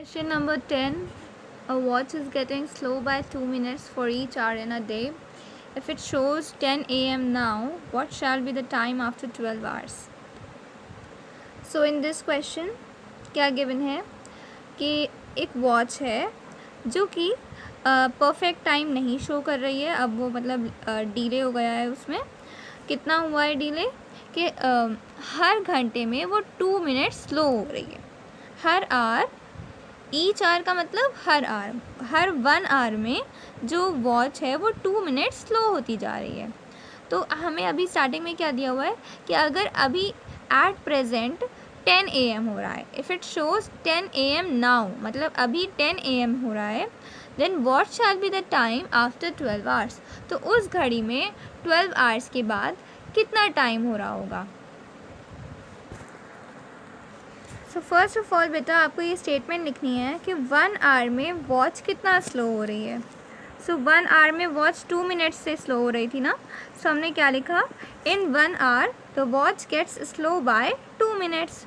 Question number 10. A watch is getting slow by 2 minutes for each hour in a day. If it shows 10 a.m. now, what shall be the time after 12 hours? So in this question, क्या given है कि एक watch है जो कि perfect time नहीं show कर रही है. अब वो मतलब डिले हो गया है. उसमें कितना हुआ है डिले कि हर घंटे में वो 2 मिनट स्लो हो रही है. हर आवर, ईच आवर का मतलब हर आवर, हर 1 आवर में जो वॉच है वो 2 मिनट स्लो होती जा रही है. तो हमें अभी स्टार्टिंग में क्या दिया हुआ है कि अगर अभी एट प्रेजेंट 10 AM हो रहा है, if it shows 10 AM now, मतलब अभी 10 AM हो रहा है, then what shall be the time after 12 hours. तो उस घड़ी में 12 आवर्स के बाद कितना टाइम हो रहा होगा. सो फर्स्ट ऑफ ऑल बेटा आपको ये स्टेटमेंट लिखनी है कि 1 आवर में वॉच कितना स्लो हो रही है. सो 1 आवर में वॉच 2 मिनट्स से स्लो हो रही थी ना. सो हमने क्या लिखा, in 1 hour the watch gets slow by 2 minutes.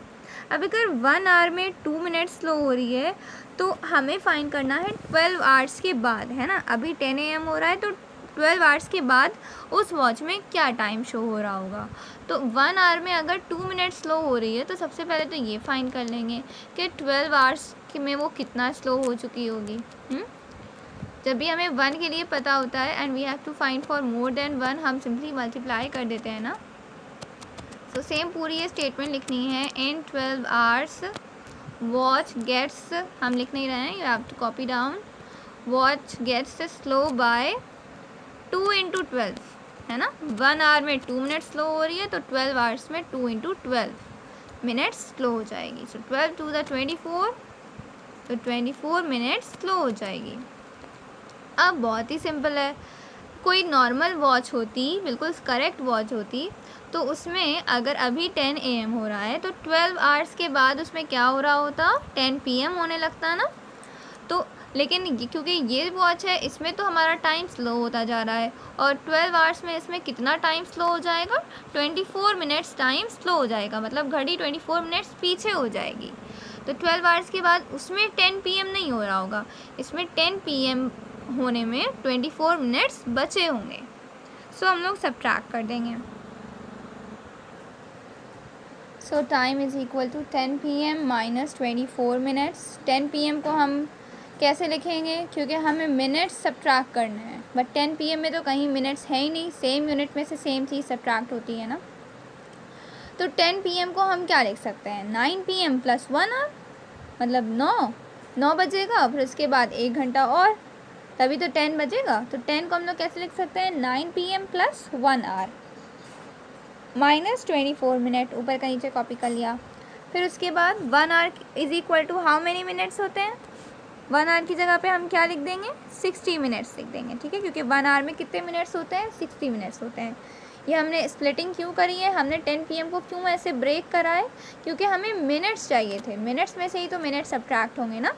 अब अगर 1 आवर में 2 मिनट्स स्लो हो रही है तो हमें फाइंड करना है 12 आवर्स के बाद, है ना. अभी 10 AM हो रहा है तो 12 आवर्स के बाद उस वॉच में क्या टाइम शो हो रहा होगा. तो 1 आवर में अगर 2 मिनट स्लो हो रही है तो सबसे पहले तो ये फाइंड कर लेंगे कि 12 आवर्स में वो कितना स्लो हो चुकी होगी. जब भी हमें 1 के लिए पता होता है and we have to find for more than 1, हम सिंपली मल्टीप्लाई कर देते हैं ना. तो सेम पूरी ये स्टेटमेंट लिखनी है. इन 12 आवर्स वॉच गेट्स, हम लिख नहीं रहे हैं, you have to copy down. Watch gets slow by 2 into 12, है ना. 1 आवर में 2 मिनट स्लो हो रही है तो 12 आवर्स में 2 इंटू 12 मिनट्स स्लो हो जाएगी. सो 12 टू द 24, तो 24 मिनट्स स्लो हो जाएगी. अब बहुत ही सिंपल है. कोई नॉर्मल वॉच होती, बिल्कुल करेक्ट वॉच होती, तो उसमें अगर अभी 10 AM हो रहा है तो 12 आवर्स के बाद उसमें क्या हो रहा होता, 10 PM होने लगता ना. तो लेकिन क्योंकि ये वॉच है इसमें तो हमारा टाइम स्लो होता जा रहा है और 12 आवर्स में इसमें कितना टाइम स्लो हो जाएगा, 24 मिनट्स टाइम स्लो हो जाएगा. मतलब घड़ी 24 मिनट्स पीछे हो जाएगी. तो 12 आवर्स के बाद उसमें 10 PM नहीं हो रहा होगा, इसमें 10 PM होने में 24 मिनट्स बचे होंगे. सो हम लोग सब्ट्रैक्ट कर देंगे. So time is equal to 10 PM minus 24 minutes. 10 PM को हम कैसे लिखेंगे, क्योंकि हमें मिनट्स सब्ट्रैक्ट करने हैं, बट 10 PM में तो कहीं मिनट्स है ही नहीं. सेम यूनिट में से सेम चीज़ सब्ट्रैक्ट होती है ना. तो 10 PM को हम क्या लिख सकते हैं, 9 PM प्लस 1 आवर, मतलब 9 बजेगा, फिर उसके बाद 1 घंटा और, तभी तो 10 बजेगा. तो 10 को हम लोग कैसे लिख सकते हैं, 9 PM plus 1 our minus 24 minute. ऊपर का नीचे कॉपी कर लिया. फिर उसके बाद 1 hour is equal to how many minutes होते हैं. 1 आवर की जगह पे हम क्या लिख देंगे, 60 मिनट्स लिख देंगे. ठीक है, क्योंकि 1 आवर में कितने मिनट्स होते हैं, 60 मिनट्स होते हैं. ये हमने स्प्लिटिंग क्यों करी है, हमने 10 PM को क्यों ऐसे ब्रेक करा है, क्योंकि हमें मिनट्स चाहिए थे. मिनट्स में से ही तो मिनट्स सब्ट्रैक्ट होंगे ना.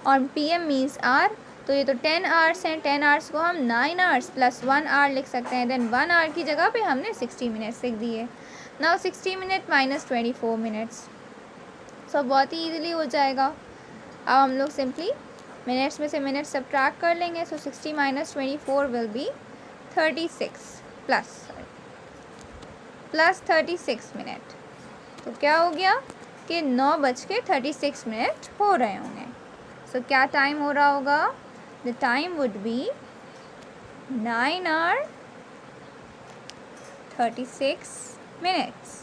और PM मीन्स आवर, तो ये तो 10 आवर्स हैं. 10 आवर्स को हम 9 आवर्स प्लस 1 आवर लिख सकते हैं. देन 1 आवर की जगह पे हमने 60 मिनट्स लिख दिए. नाउ 60 मिनट माइनस 24 मिनट्स, सो बहुत ही ईजिली हो जाएगा. अब हम लोग सिंपली मिनट्स में से मिनट्स सब्ट्रैक्ट कर लेंगे. सो 60 minus 24 will be 36 plus 36 minute. तो क्या हो गया कि 9:36 हो रहे होंगे. सो क्या टाइम हो रहा होगा, the time would be 9 hour 36 minutes.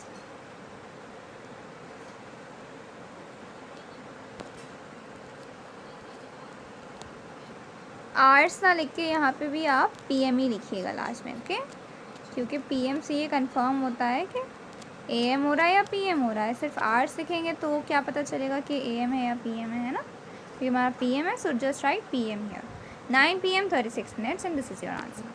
Hours ना लिख के यहाँ पे भी आप PM ही लिखिएगा लास्ट में. ओके, क्योंकि PM से ये कंफर्म होता है कि AM हो रहा है या PM हो रहा है. सिर्फ आवर्स लिखेंगे तो क्या पता चलेगा कि AM है या PM है ना. क्योंकि हमारा PM है, so just right PM here. 9 PM 36 minutes and this is your answer.